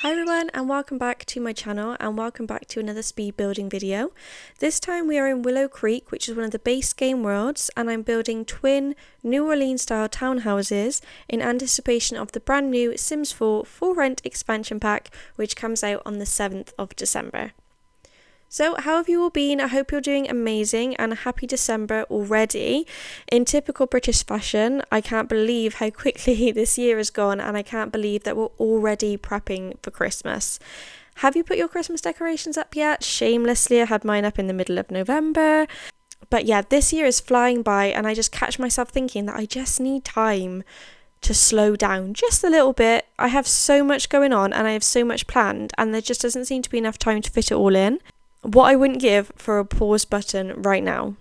Hi everyone and welcome back to my channel and welcome back to another speed building video. This time we are in Willow Creek, which is one of the base game worlds, and I'm building twin New Orleans style townhouses in anticipation of the brand new Sims 4 for rent expansion pack, which comes out on the 7th of December. So how have you all been? I hope you're doing amazing and a happy December already. In typical British fashion, I can't believe how quickly this year has gone, and I can't believe that we're already prepping for Christmas. Have you put your Christmas decorations up yet? Shamelessly, I had mine up in the middle of November. But yeah, this year is flying by and I just catch myself thinking that I just need time to slow down just a little bit. I have so much going on and I have so much planned, and there just doesn't seem to be enough time to fit it all in. What I wouldn't give for a pause button right now.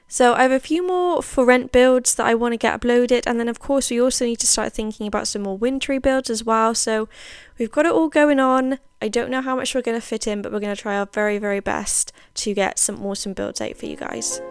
So I have a few more for rent builds that I want to get uploaded, and then of course we also need to start thinking about some more wintry builds as well. So we've got it all going on. I don't know how much we're going to fit in, but we're going to try our very, very best to get some awesome builds out for you guys.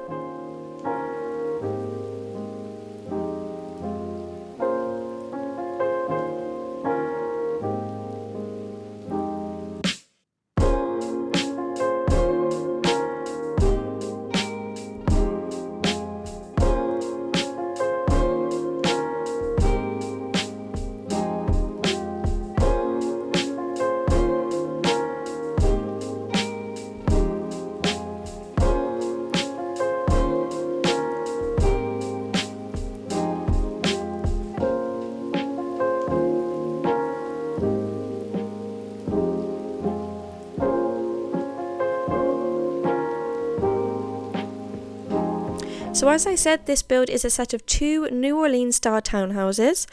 So as I said, this build is a set of two New Orleans style townhouses.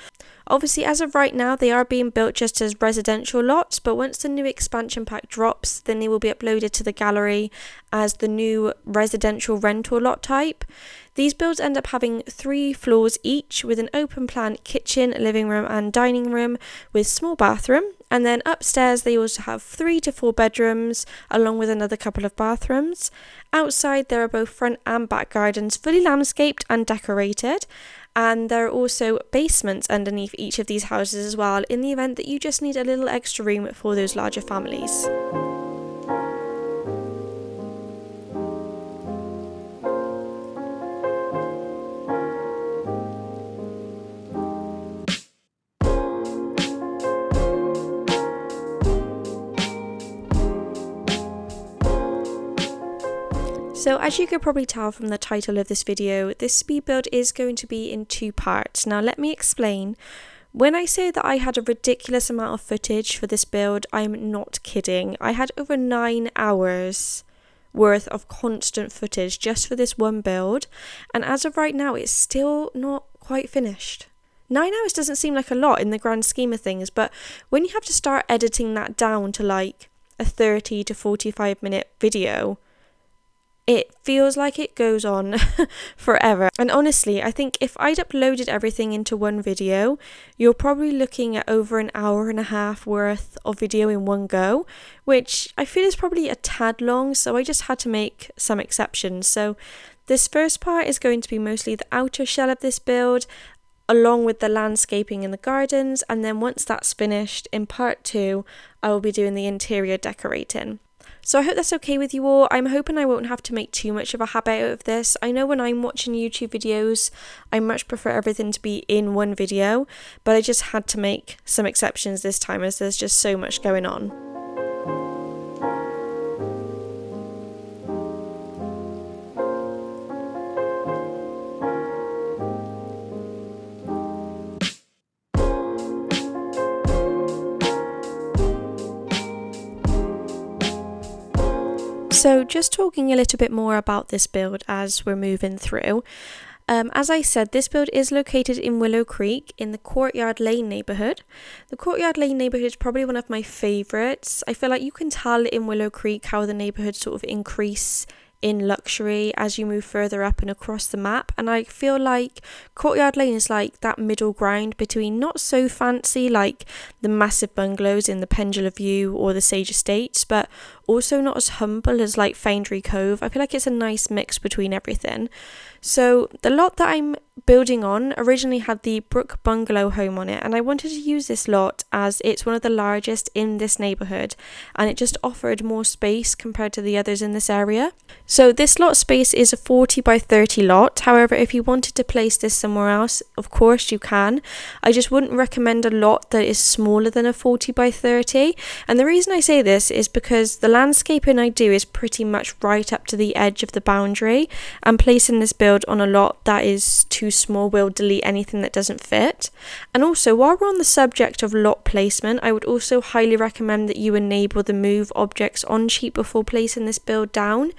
Obviously, as of right now, they are being built just as residential lots, but once the new expansion pack drops, then they will be uploaded to the gallery as the new residential rental lot type. These builds end up having 3 floors each, with an open plan kitchen, living room and dining room with small bathroom. And then upstairs they also have 3 to 4 bedrooms along with another couple of bathrooms. Outside there are both front and back gardens fully landscaped and decorated. And there are also basements underneath each of these houses as well, in the event that you just need a little extra room for those larger families. So as you could probably tell from the title of this video, this speed build is going to be in 2 parts. Now let me explain. When I say that I had a ridiculous amount of footage for this build, I'm not kidding. I had over 9 hours worth of constant footage just for this one build, and as of right now it's still not quite finished. 9 hours doesn't seem like a lot in the grand scheme of things, but when you have to start editing that down to like a 30 to 45 minute video, it feels like it goes on forever. And honestly, I think if I'd uploaded everything into one video, you're probably looking at over an hour and a half worth of video in one go, which I feel is probably a tad long, so I just had to make some exceptions. So this first part is going to be mostly the outer shell of this build, along with the landscaping in the gardens, and then once that's finished, in part 2, I will be doing the interior decorating. So I hope that's okay with you all. I'm hoping I won't have to make too much of a habit out of this. I know when I'm watching YouTube videos, I much prefer everything to be in one video, but I just had to make some exceptions this time as there's just so much going on. So just talking a little bit more about this build as we're moving through. As I said, this build is located in Willow Creek in the Courtyard Lane neighbourhood. The Courtyard Lane neighbourhood is probably one of my favourites. I feel like you can tell in Willow Creek how the neighbourhood sort of increase in luxury as you move further up and across the map, and I feel like Courtyard Lane is like that middle ground between not so fancy like the massive bungalows in the Pendula View or the Sage Estates, but also not as humble as like Foundry Cove. I feel like it's a nice mix between everything. So the lot that I'm building on originally had the Brook Bungalow home on it, and I wanted to use this lot as it's one of the largest in this neighbourhood and it just offered more space compared to the others in this area. So this lot space is a 40 by 30 lot. However, if you wanted to place this somewhere else, of course you can. I just wouldn't recommend a lot that is smaller than a 40 by 30. And the reason I say this is because the landscaping I do is pretty much right up to the edge of the boundary, and placing this build on a lot that is too small will delete anything that doesn't fit. And also, while we're on the subject of lot placement, I would also highly recommend that you enable the move objects on sheet before placing this build down.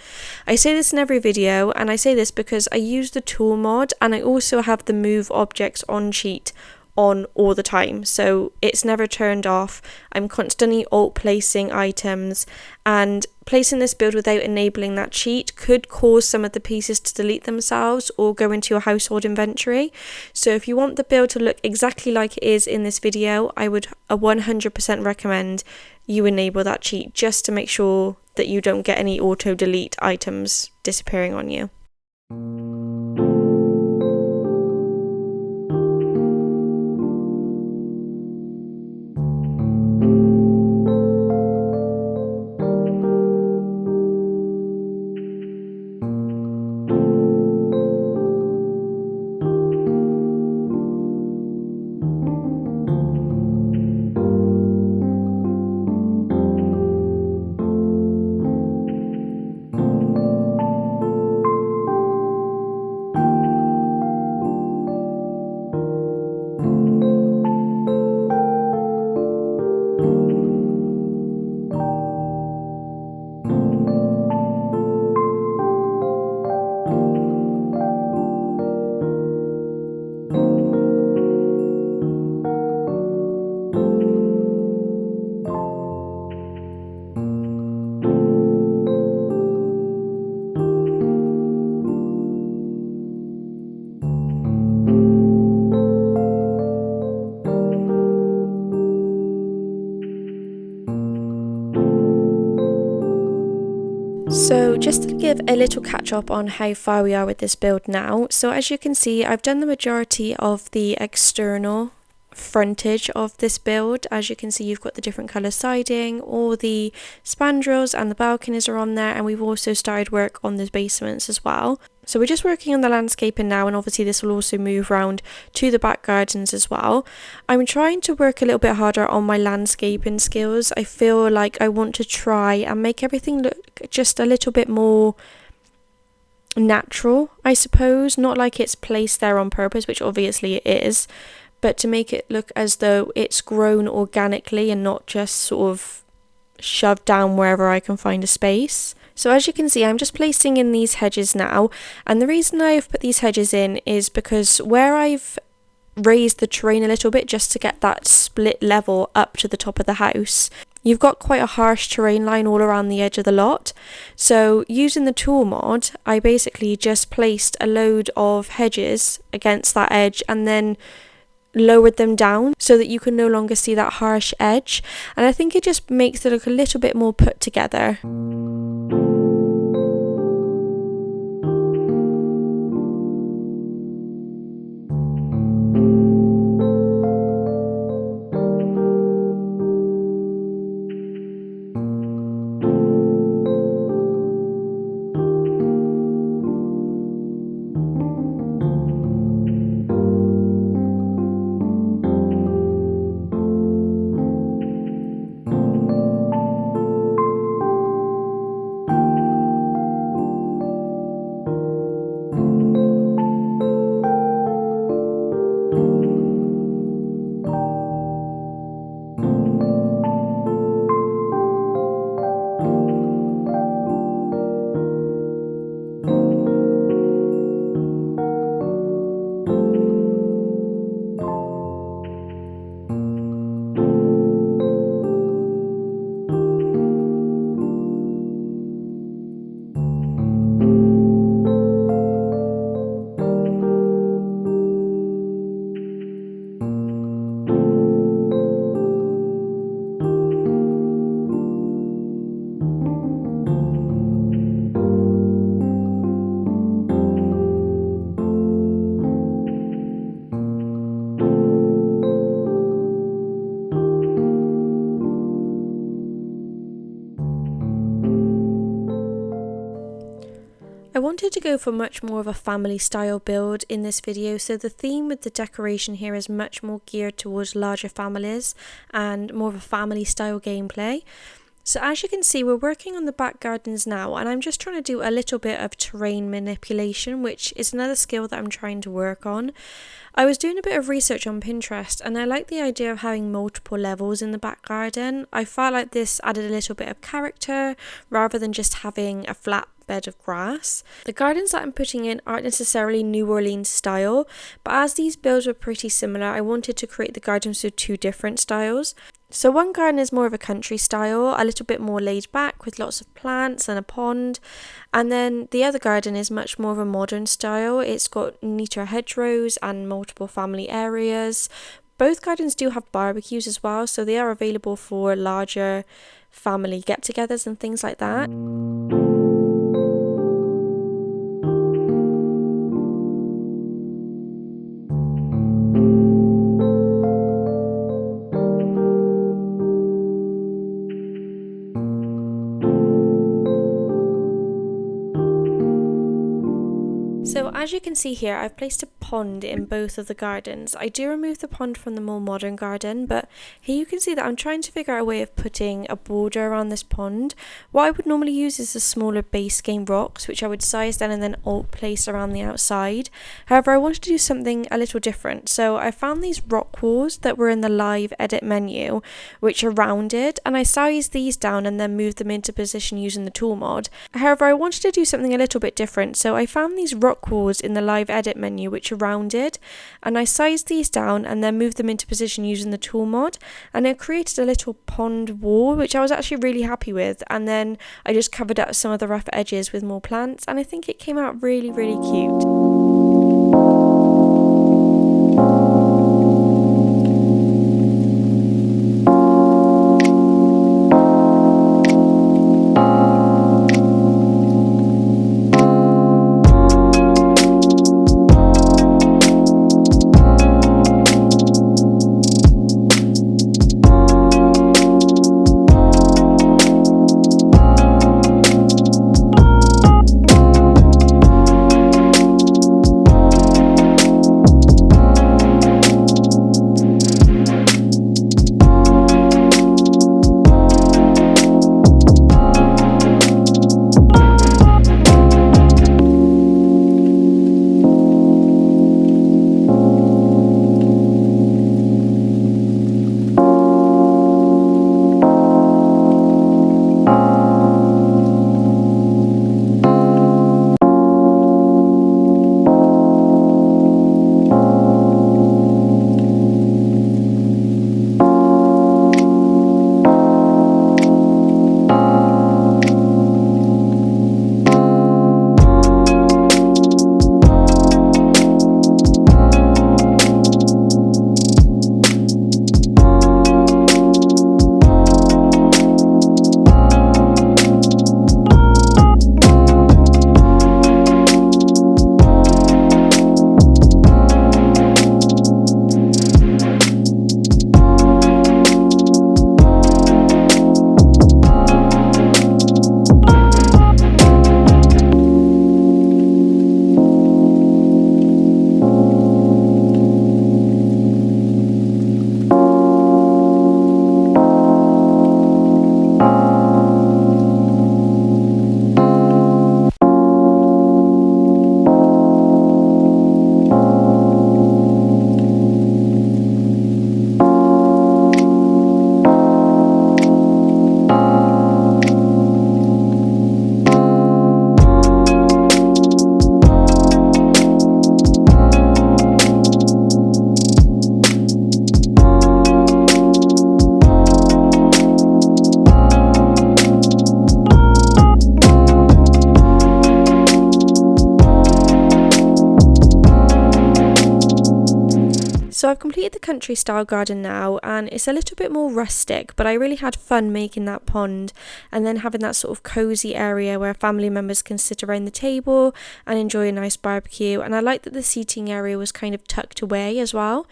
I say this in every video, and I say this because I use the tool mod and I also have the move objects on sheet on all the time, so it's never turned off. I'm constantly alt placing items, and placing this build without enabling that cheat could cause some of the pieces to delete themselves or go into your household inventory. So if you want the build to look exactly like it is in this video, I would 100% recommend you enable that cheat, just to make sure that you don't get any auto delete items disappearing on you. So just to give a little catch up on how far we are with this build now. So as you can see, I've done the majority of the external frontage of this build. As you can see, you've got the different colour siding, all the spandrels and the balconies are on there, and we've also started work on the basements as well. So we're just working on the landscaping now, and obviously this will also move around to the back gardens as well. I'm trying to work a little bit harder on my landscaping skills. I feel like I want to try and make everything look just a little bit more natural, I suppose. Not like it's placed there on purpose, which obviously it is, but to make it look as though it's grown organically and not just sort of shoved down wherever I can find a space. So as you can see, I'm just placing in these hedges now, and the reason I've put these hedges in is because where I've raised the terrain a little bit just to get that split level up to the top of the house, you've got quite a harsh terrain line all around the edge of the lot. So using the tool mod, I basically just placed a load of hedges against that edge and then lowered them down so that you can no longer see that harsh edge, and I think it just makes it look a little bit more put together. wanted to go for much more of a family style build in this video, so the theme with the decoration here is much more geared towards larger families and more of a family style gameplay. So as you can see, we're working on the back gardens now, and I'm just trying to do a little bit of terrain manipulation, which is another skill that I'm trying to work on. I was doing a bit of research on Pinterest, and I like the idea of having multiple levels in the back garden. I felt like this added a little bit of character rather than just having a flat bed of grass. The gardens that I'm putting in aren't necessarily New Orleans style, but as these builds were pretty similar, I wanted to create the gardens with two different styles. So one garden is more of a country style, a little bit more laid back with lots of plants and a pond, and then the other garden is much more of a modern style. It's got neater hedgerows and multiple family areas. Both gardens do have barbecues as well, so they are available for larger family get-togethers and things like that. So as you can see here, I've placed a pond in both of the gardens. I do remove the pond from the more modern garden, but here you can see that I'm trying to figure out a way of putting a border around this pond. What I would normally use is the smaller base game rocks, which I would size down and then alt place around the outside. However, I wanted to do something a little different, so I found these rock walls that were in the live edit menu, which are rounded, and I sized these down and then moved them into position using the tool mod. However, I wanted to do something a little bit different, so I found these rock walls in the live edit menu which are rounded, and I sized these down and then moved them into position using the tool mod, and it created a little pond wall which I was actually really happy with. And then I just covered up some of the rough edges with more plants, and I think it came out really cute. So I've completed the country style garden now, and it's a little bit more rustic, but I really had fun making that pond and then having that sort of cozy area where family members can sit around the table and enjoy a nice barbecue. And I like that the seating area was kind of tucked away as well.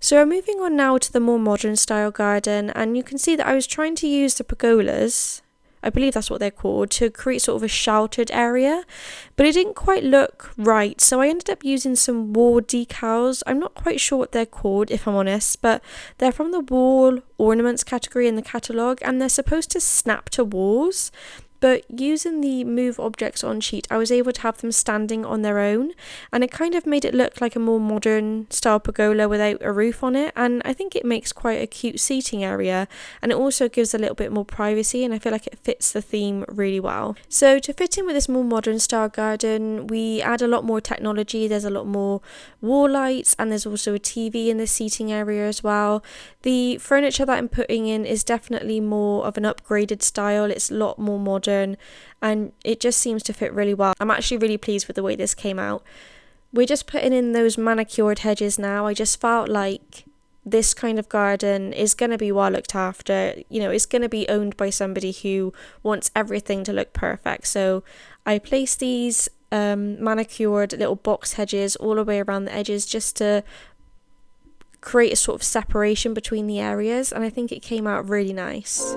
So we're moving on now to the more modern style garden, and you can see that I was trying to use the pergolas I believe that's what they're called, to create sort of a sheltered area, but it didn't quite look right, so I ended up using some wall decals. I'm not quite sure what they're called, if I'm honest, but they're from the wall ornaments category in the catalogue, and they're supposed to snap to walls. But using the move objects on sheet, I was able to have them standing on their own, and it kind of made it look like a more modern style pergola without a roof on it, and I think it makes quite a cute seating area, and it also gives a little bit more privacy, and I feel like it fits the theme really well. So to fit in with this more modern style garden, we add a lot more technology. There's a lot more wall lights, and there's also a TV in the seating area as well. The furniture that I'm putting in is definitely more of an upgraded style. It's a lot more modern, and it just seems to fit really well. I'm actually really pleased with the way this came out. We're just putting in those manicured hedges now. I just felt like this kind of garden is going to be well looked after. You know, it's going to be owned by somebody who wants everything to look perfect. So I placed these manicured little box hedges all the way around the edges just to create a sort of separation between the areas, and I think it came out really nice.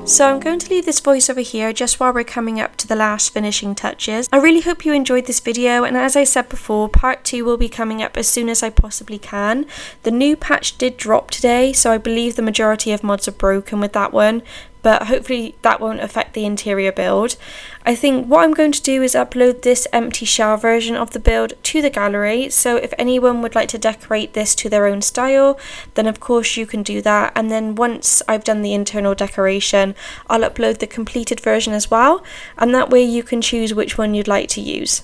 So I'm going to leave this voiceover here just while we're coming up to the last finishing touches. I really hope you enjoyed this video, and as I said before, part 2 will be coming up as soon as I possibly can. The new patch did drop today, so I believe the majority of mods are broken with that one, but hopefully that won't affect the interior build. I think what I'm going to do is upload this empty shell version of the build to the gallery, so if anyone would like to decorate this to their own style, then of course you can do that, and then once I've done the internal decoration, I'll upload the completed version as well, and that way you can choose which one you'd like to use.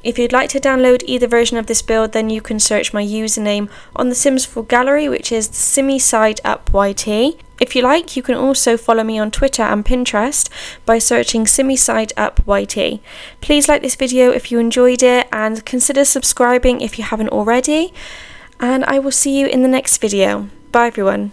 If you'd like to download either version of this build, then you can search my username on the Sims 4 gallery, which is SimmySideUpYT. If you like, you can also follow me on Twitter and Pinterest by searching SimmySideUpYT. Please like this video if you enjoyed it, and consider subscribing if you haven't already, and I will see you in the next video. Bye everyone.